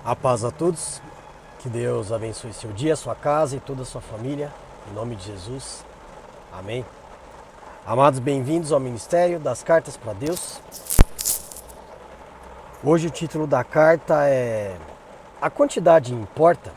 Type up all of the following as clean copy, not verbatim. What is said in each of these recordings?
A paz a todos, que Deus abençoe seu dia, sua casa e toda a sua família, em nome de Jesus, amém. Amados, bem-vindos ao Ministério das Cartas para Deus. Hoje o título da carta é A Quantidade Importa,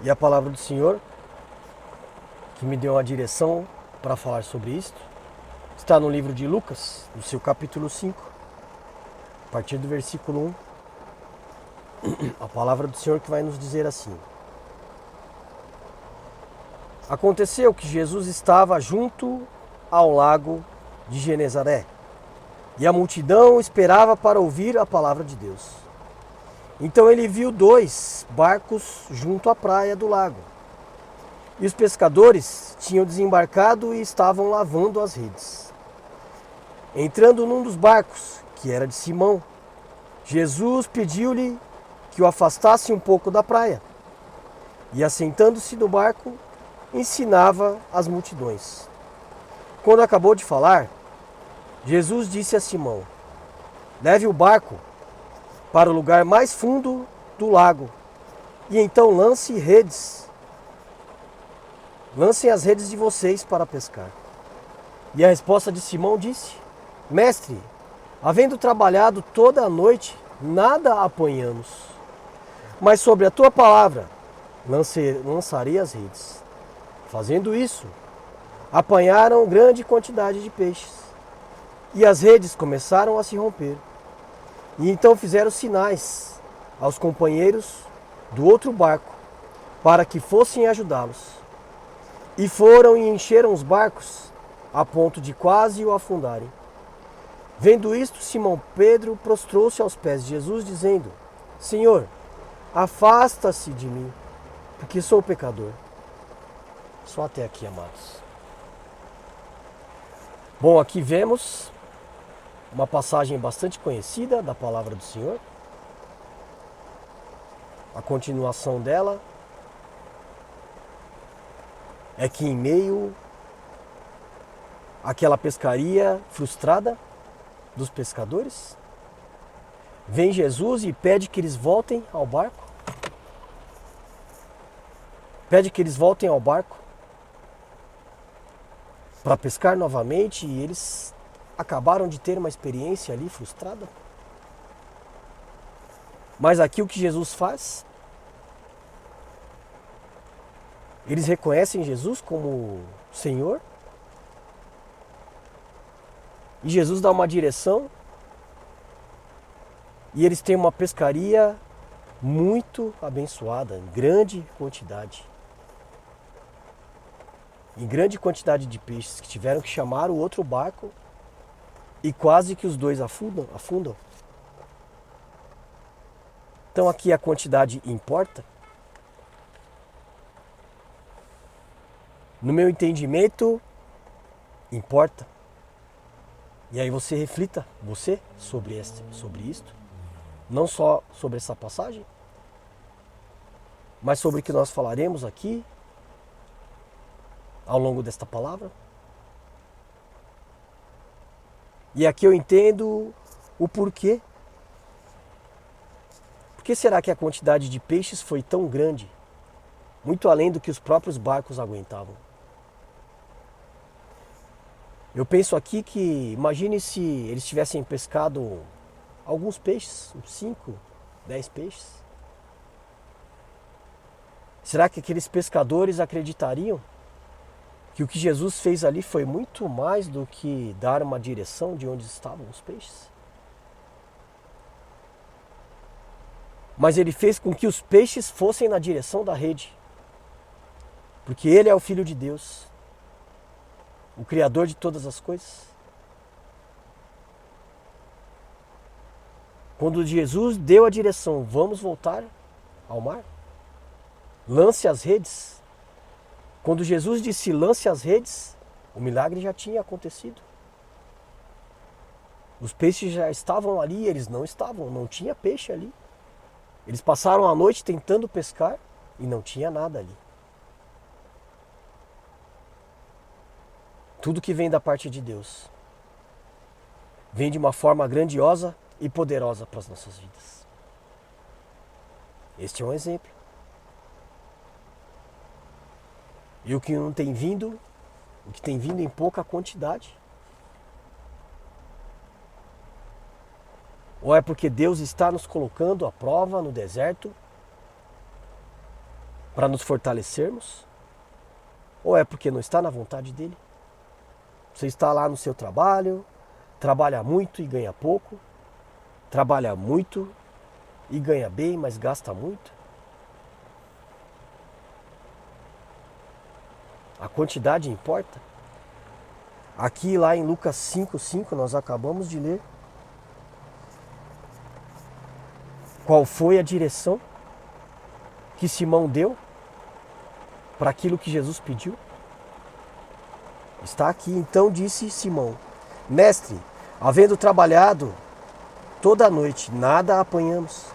e a palavra do Senhor, que me deu a direção para falar sobre isto, está no livro de Lucas, no seu capítulo 5, a partir do versículo 1. A palavra do Senhor que vai nos dizer assim: Aconteceu que Jesus estava junto ao lago de Genezaré, e a multidão esperava para ouvir a palavra de Deus. Então ele viu 2 barcos junto à praia do lago, e os pescadores tinham desembarcado e estavam lavando as redes. Entrando num dos barcos, que era de Simão, Jesus pediu-lhe que o afastasse um pouco da praia, e assentando-se no barco, ensinava as multidões. Quando acabou de falar, Jesus disse a Simão: Leve o barco para o lugar mais fundo do lago, e então lancem as redes de vocês para pescar. E a resposta de Simão disse: Mestre, havendo trabalhado toda a noite, nada apanhamos. Mas sobre a tua palavra lançarei as redes. Fazendo isso, apanharam grande quantidade de peixes, e as redes começaram a se romper. E então fizeram sinais aos companheiros do outro barco para que fossem ajudá-los. E foram e encheram os barcos a ponto de quase o afundarem. Vendo isto, Simão Pedro prostrou-se aos pés de Jesus, dizendo: Senhor, afasta-se de mim, porque sou pecador. Só até aqui, amados. Bom, aqui vemos uma passagem bastante conhecida da palavra do Senhor. A continuação dela é que em meio àquela pescaria frustrada dos pescadores, vem Jesus e pede que eles voltem ao barco. Pede que eles voltem ao barco para pescar novamente, e eles acabaram de ter uma experiência ali frustrada. Mas aqui o que Jesus faz? Eles reconhecem Jesus como Senhor, e Jesus dá uma direção, e eles têm uma pescaria muito abençoada, em grande quantidade. Em grande quantidade de peixes, que tiveram que chamar o outro barco, e quase que os dois afundam. Então aqui a quantidade importa? No meu entendimento, importa. E aí você reflita, sobre isto. Não só sobre essa passagem, mas sobre o que nós falaremos aqui ao longo desta palavra. E aqui eu entendo o porquê. Por que será que a quantidade de peixes foi tão grande? Muito além do que os próprios barcos aguentavam. Eu penso aqui que, imagine se eles tivessem pescado alguns peixes, uns 5, 10 peixes. Será que aqueles pescadores acreditariam que o que Jesus fez ali foi muito mais do que dar uma direção de onde estavam os peixes? Mas ele fez com que os peixes fossem na direção da rede, porque ele é o Filho de Deus, o Criador de todas as coisas. Quando Jesus deu a direção, vamos voltar ao mar, lance as redes. Quando Jesus disse lance as redes, o milagre já tinha acontecido. Os peixes já estavam ali, eles não tinha peixe ali. Eles passaram a noite tentando pescar e não tinha nada ali. Tudo que vem da parte de Deus vem de uma forma grandiosa e poderosa para as nossas vidas. Este é um exemplo. E o que não tem vindo, o que tem vindo em pouca quantidade. Ou é porque Deus está nos colocando à prova no deserto para nos fortalecermos? Ou é porque não está na vontade dele? Você está lá no seu trabalho, trabalha muito e ganha pouco, trabalha muito e ganha bem, mas gasta muito. A quantidade importa. Aqui lá em Lucas 5:5 nós acabamos de ler. Qual foi a direção que Simão deu para aquilo que Jesus pediu? Está aqui. Então disse Simão: Mestre, havendo trabalhado toda a noite, nada apanhamos,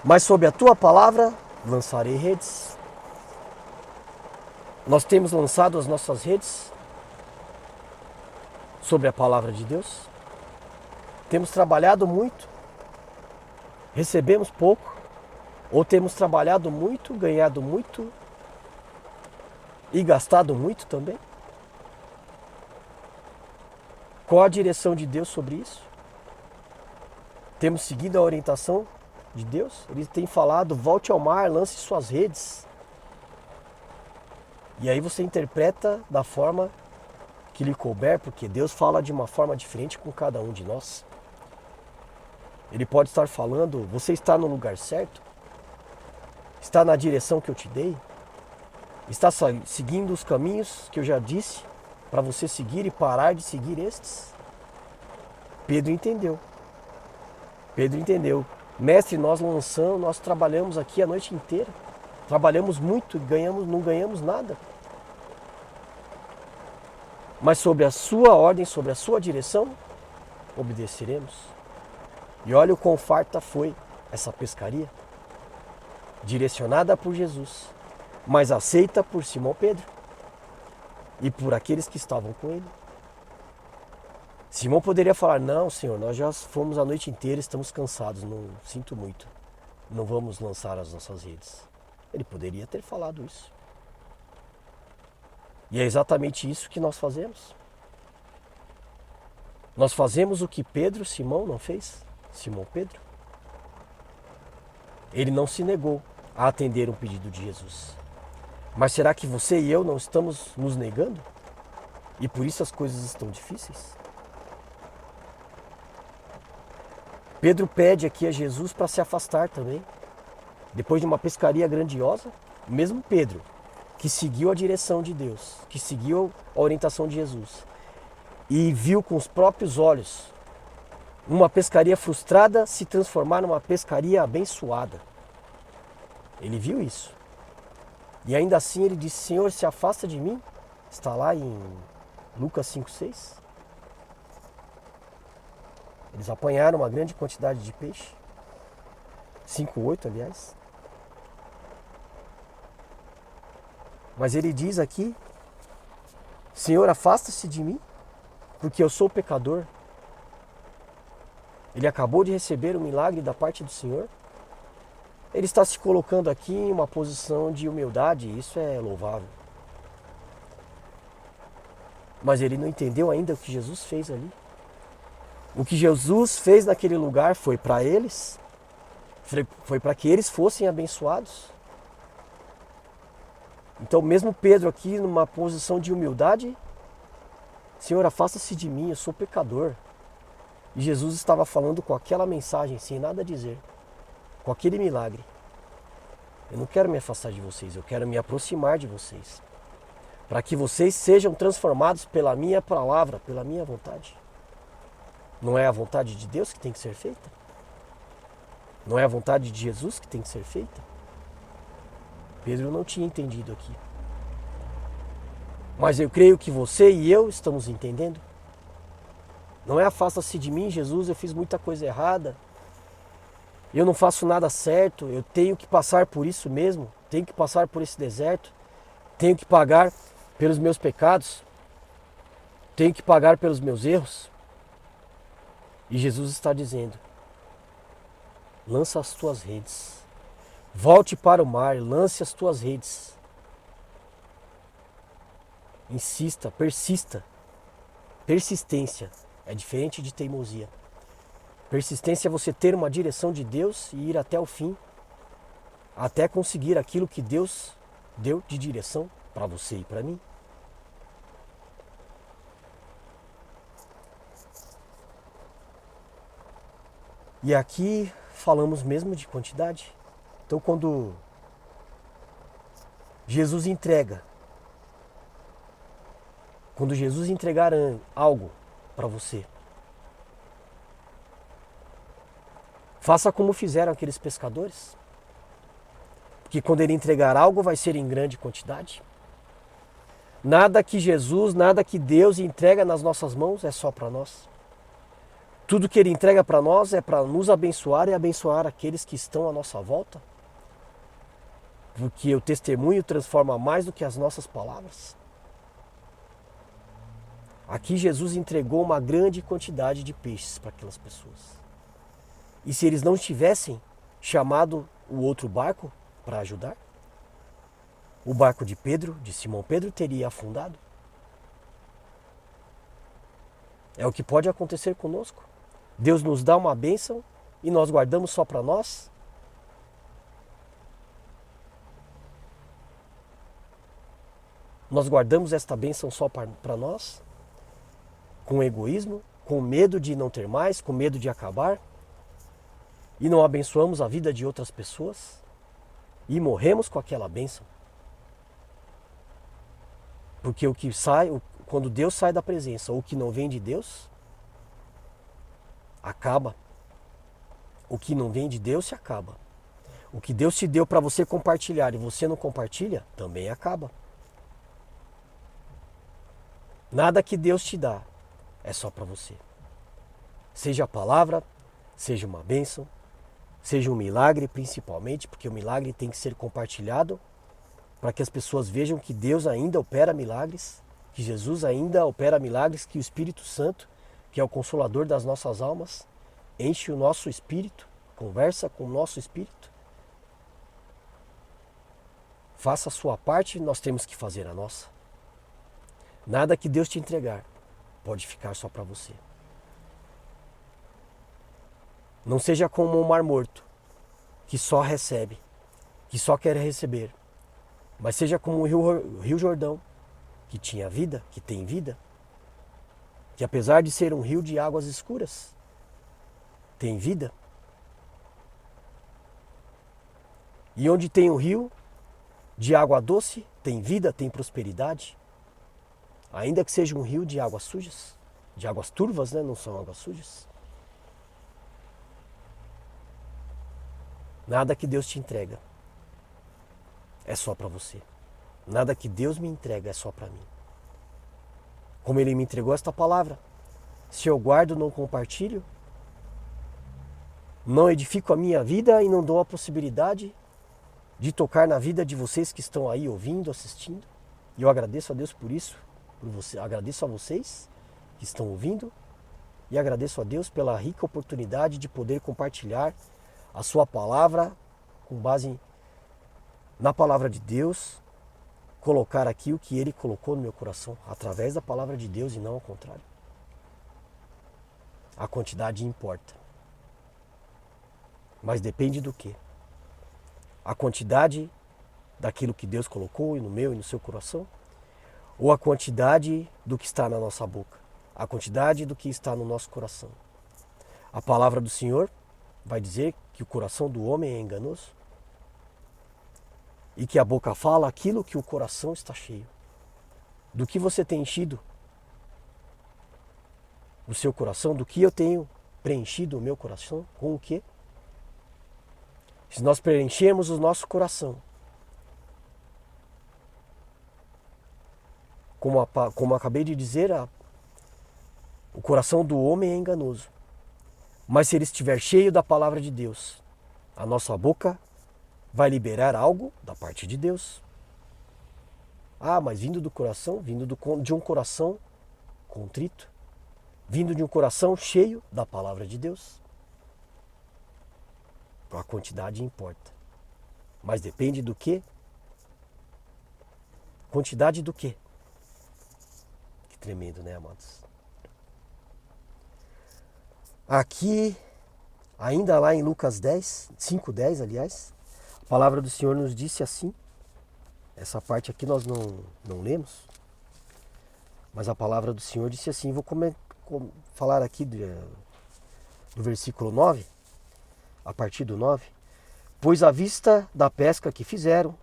mas sob a tua palavra lançarei redes. Nós temos lançado as nossas redes sobre a palavra de Deus. Temos trabalhado muito, recebemos pouco, ou temos trabalhado muito, ganhado muito e gastado muito também? Qual a direção de Deus sobre isso? Temos seguido a orientação de Deus? Ele tem falado: volte ao mar, lance suas redes. E aí você interpreta da forma que lhe couber, porque Deus fala de uma forma diferente com cada um de nós. Ele pode estar falando: você está no lugar certo? Está na direção que eu te dei? Está seguindo os caminhos que eu já disse para você seguir e parar de seguir estes? Pedro entendeu. Pedro entendeu. Mestre, nós trabalhamos aqui a noite inteira. Trabalhamos muito e não ganhamos nada. Mas sobre a sua ordem, sobre a sua direção, obedeceremos. E olha o quão farta foi essa pescaria. Direcionada por Jesus, mas aceita por Simão Pedro e por aqueles que estavam com ele. Simão poderia falar: não, Senhor, nós já fomos a noite inteira, estamos cansados, não sinto muito, não vamos lançar as nossas redes. Ele poderia ter falado isso. E é exatamente isso que nós fazemos. Nós fazemos o que Simão não fez, Simão Pedro. Ele não se negou a atender um pedido de Jesus. Mas será que você e eu não estamos nos negando? E por isso as coisas estão difíceis? Pedro pede aqui a Jesus para se afastar também. Depois de uma pescaria grandiosa, mesmo Pedro, que seguiu a direção de Deus, que seguiu a orientação de Jesus, e viu com os próprios olhos uma pescaria frustrada se transformar numa pescaria abençoada. Ele viu isso. E ainda assim ele disse: Senhor, se afasta de mim. Está lá em Lucas 5:6. Eles apanharam uma grande quantidade de peixe. 5:8, aliás. Mas ele diz aqui: Senhor, afasta-se de mim, porque eu sou pecador. Ele acabou de receber um milagre da parte do Senhor. Ele está se colocando aqui em uma posição de humildade, e isso é louvável. Mas ele não entendeu ainda o que Jesus fez ali. O que Jesus fez naquele lugar foi para eles, foi para que eles fossem abençoados. Então mesmo Pedro aqui numa posição de humildade: Senhor, afasta-se de mim, eu sou pecador. E Jesus estava falando com aquela mensagem, sem nada dizer, com aquele milagre: eu não quero me afastar de vocês, eu quero me aproximar de vocês, para que vocês sejam transformados pela minha palavra, pela minha vontade. Não é a vontade de Deus que tem que ser feita? Não é a vontade de Jesus que tem que ser feita? Pedro não tinha entendido aqui. Mas eu creio que você e eu estamos entendendo. Não é afasta-se de mim, Jesus, eu fiz muita coisa errada. Eu não faço nada certo, eu tenho que passar por isso mesmo, tenho que passar por esse deserto, tenho que pagar pelos meus pecados, tenho que pagar pelos meus erros. E Jesus está dizendo: lança as tuas redes, Volte para o mar, lance as tuas redes. Insista, persista. Persistência é diferente de teimosia. Persistência é você ter uma direção de Deus e ir até o fim, até conseguir aquilo que Deus deu de direção para você e para mim. E aqui falamos mesmo de quantidade. Então quando Jesus entregar algo para você, faça como fizeram aqueles pescadores. Porque quando ele entregar algo vai ser em grande quantidade. Nada que Jesus, nada que Deus entrega nas nossas mãos é só para nós. Tudo que ele entrega para nós é para nos abençoar e abençoar aqueles que estão à nossa volta. Porque o testemunho transforma mais do que as nossas palavras. Aqui Jesus entregou uma grande quantidade de peixes para aquelas pessoas. E se eles não tivessem chamado o outro barco para ajudar, o barco de Pedro, de Simão Pedro, teria afundado. É o que pode acontecer conosco. Deus nos dá uma bênção e nós guardamos só para nós. Nós guardamos esta bênção só para nós, com egoísmo, com medo de não ter mais, com medo de acabar, e não abençoamos a vida de outras pessoas e morremos com aquela bênção. Porque o que sai, quando Deus sai da presença, ou o que não vem de Deus, acaba. O que não vem de Deus se acaba. O que Deus te deu para você compartilhar e você não compartilha, também acaba. Nada que Deus te dá é só para você. Seja a palavra, seja uma bênção, seja um milagre principalmente, porque o milagre tem que ser compartilhado para que as pessoas vejam que Deus ainda opera milagres, que Jesus ainda opera milagres, que o Espírito Santo, que é o consolador das nossas almas, enche o nosso espírito, conversa com o nosso espírito. Faça a sua parte, nós temos que fazer a nossa. Nada que Deus te entregar pode ficar só para você. Não seja como um mar morto, que só recebe, que só quer receber. Mas seja como o Rio Jordão, que tinha vida, que tem vida, que apesar de ser um rio de águas escuras, tem vida. E onde tem um rio de água doce, tem vida, tem prosperidade. Ainda que seja um rio de águas sujas, de águas turvas, né? Não são águas sujas. Nada que Deus te entrega é só para você. Nada que Deus me entrega é só para mim. Como Ele me entregou esta palavra, se eu guardo, não compartilho, não edifico a minha vida e não dou a possibilidade de tocar na vida de vocês que estão aí ouvindo, assistindo. E eu agradeço a Deus por isso, agradeço a vocês que estão ouvindo e agradeço a Deus pela rica oportunidade de poder compartilhar a sua palavra com base na palavra de Deus, colocar aqui o que Ele colocou no meu coração, através da palavra de Deus e não ao contrário. A quantidade importa. Mas depende do quê? A quantidade daquilo que Deus colocou no meu e no seu coração? Ou a quantidade do que está na nossa boca? A quantidade do que está no nosso coração? A palavra do Senhor vai dizer que o coração do homem é enganoso e que a boca fala aquilo que o coração está cheio. Do que você tem enchido o seu coração? Do que eu tenho preenchido o meu coração? Com o quê? Se nós preenchermos o nosso coração, como acabei de dizer, o coração do homem é enganoso. Mas se ele estiver cheio da palavra de Deus, a nossa boca vai liberar algo da parte de Deus. Ah, mas vindo do coração, de um coração contrito, vindo de um coração cheio da palavra de Deus. A quantidade importa. Mas depende do quê? Quantidade do quê? Que tremendo, né, amados? Aqui, ainda lá em Lucas 10, 5:10, aliás, a palavra do Senhor nos disse assim. Essa parte aqui nós não lemos, mas a palavra do Senhor disse assim. Vou falar aqui do versículo 9, a partir do 9. Pois à vista da pesca que fizeram,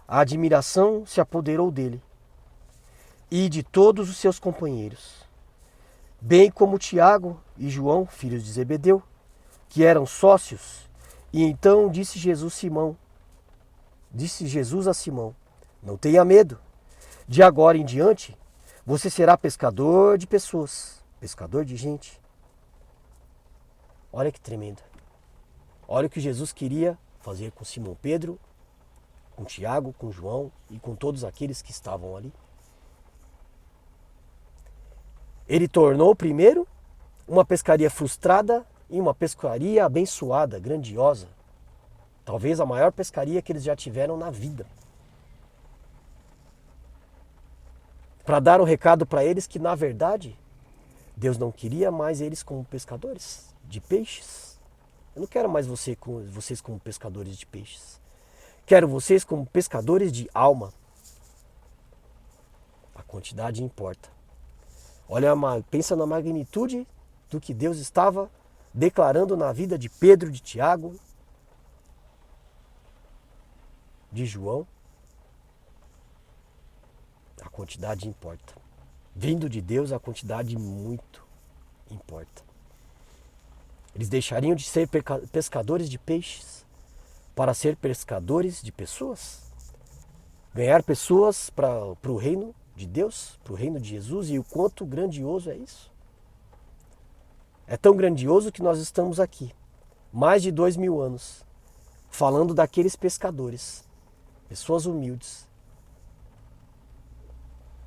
a admiração se apoderou dele e de todos os seus companheiros, bem como Tiago e João, filhos de Zebedeu, que eram sócios. E então disse Jesus a Simão: não tenha medo, de agora em diante você será pescador de pessoas, pescador de gente. Olha que tremendo. Olha o que Jesus queria fazer com Simão Pedro, com Tiago, com João e com todos aqueles que estavam ali. Ele tornou primeiro uma pescaria frustrada em uma pescaria abençoada, grandiosa. Talvez a maior pescaria que eles já tiveram na vida. Para dar um recado para eles que, na verdade, Deus não queria mais eles como pescadores de peixes. Eu não quero mais vocês como pescadores de peixes. Quero vocês como pescadores de alma. A quantidade importa. Olha, pensa na magnitude do que Deus estava declarando na vida de Pedro, de Tiago, de João. A quantidade importa. Vindo de Deus, a quantidade muito importa. Eles deixariam de ser pescadores de peixes para ser pescadores de pessoas? Ganhar pessoas para o reino de Deus, para o reino de Jesus, e o quanto grandioso é isso. É tão grandioso que nós estamos aqui, mais de 2000 anos, falando daqueles pescadores, pessoas humildes.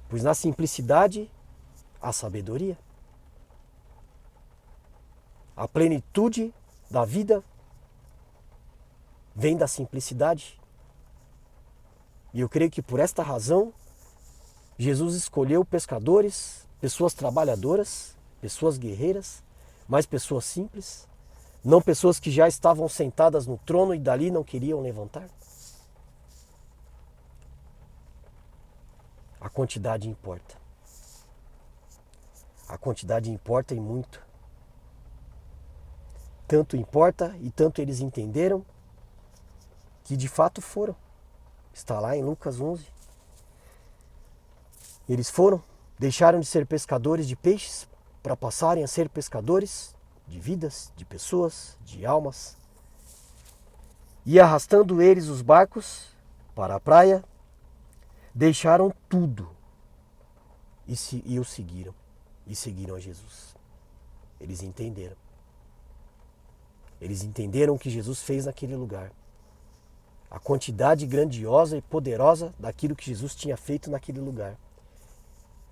Pois na simplicidade há sabedoria. A plenitude da vida vem da simplicidade. E eu creio que por esta razão, Jesus escolheu pescadores, pessoas trabalhadoras, pessoas guerreiras, mas pessoas simples, não pessoas que já estavam sentadas no trono e dali não queriam levantar. A quantidade importa. A quantidade importa e muito. Tanto importa e tanto eles entenderam que de fato foram. Está lá em Lucas 11. Eles foram, deixaram de ser pescadores de peixes para passarem a ser pescadores de vidas, de pessoas, de almas. E arrastando eles os barcos para a praia, deixaram tudo e o seguiram. E seguiram a Jesus. Eles entenderam. Eles entenderam o que Jesus fez naquele lugar. A quantidade grandiosa e poderosa daquilo que Jesus tinha feito naquele lugar.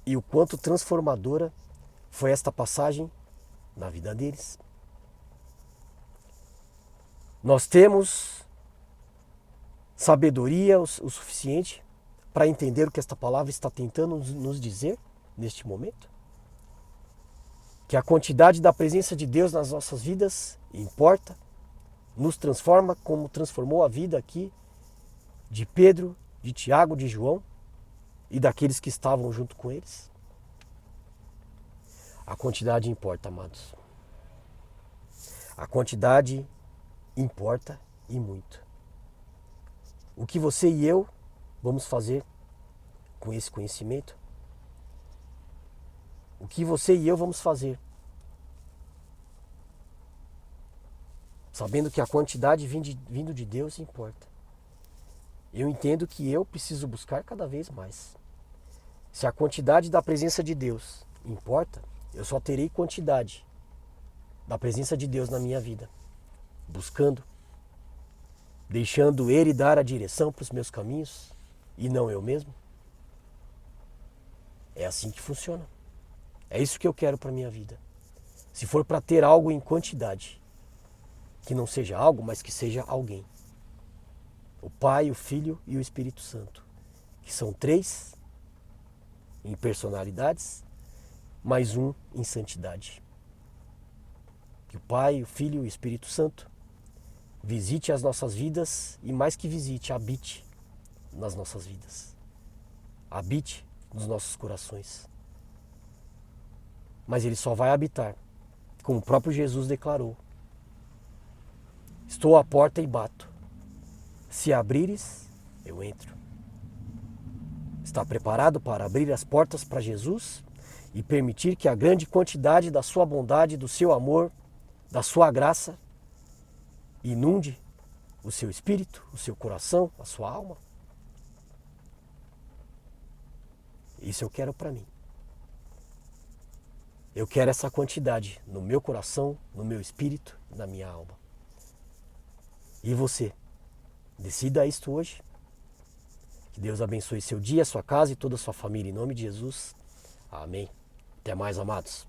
E o quanto transformadora foi esta passagem na vida deles. Nós temos sabedoria o suficiente para entender o que esta palavra está tentando nos dizer neste momento? Que a quantidade da presença de Deus nas nossas vidas importa, nos transforma como transformou a vida aqui de Pedro, de Tiago, de João e daqueles que estavam junto com eles. A quantidade importa, amados. A quantidade importa e muito. O que você e eu vamos fazer com esse conhecimento? O que você e eu vamos fazer? Sabendo que a quantidade vindo de Deus importa. Eu entendo que eu preciso buscar cada vez mais. Se a quantidade da presença de Deus importa, eu só terei quantidade da presença de Deus na minha vida. Buscando, deixando Ele dar a direção para os meus caminhos e não eu mesmo. É assim que funciona. É isso que eu quero para a minha vida. Se for para ter algo em quantidade, que não seja algo, mas que seja alguém. O Pai, o Filho e o Espírito Santo, que são 3 em personalidades, mais um em santidade. Que o Pai, o Filho e o Espírito Santo visite as nossas vidas e, mais que visite, habite nas nossas vidas. Habite nos nossos corações. Mas ele só vai habitar, como o próprio Jesus declarou: estou à porta e bato. Se abrires, eu entro. Está preparado para abrir as portas para Jesus e permitir que a grande quantidade da sua bondade, do seu amor, da sua graça inunde o seu espírito, o seu coração, a sua alma? Isso eu quero para mim. Eu quero essa quantidade no meu coração, no meu espírito, na minha alma. E você? Decida isto hoje. Que Deus abençoe seu dia, sua casa e toda a sua família. Em nome de Jesus. Amém. Até mais, amados.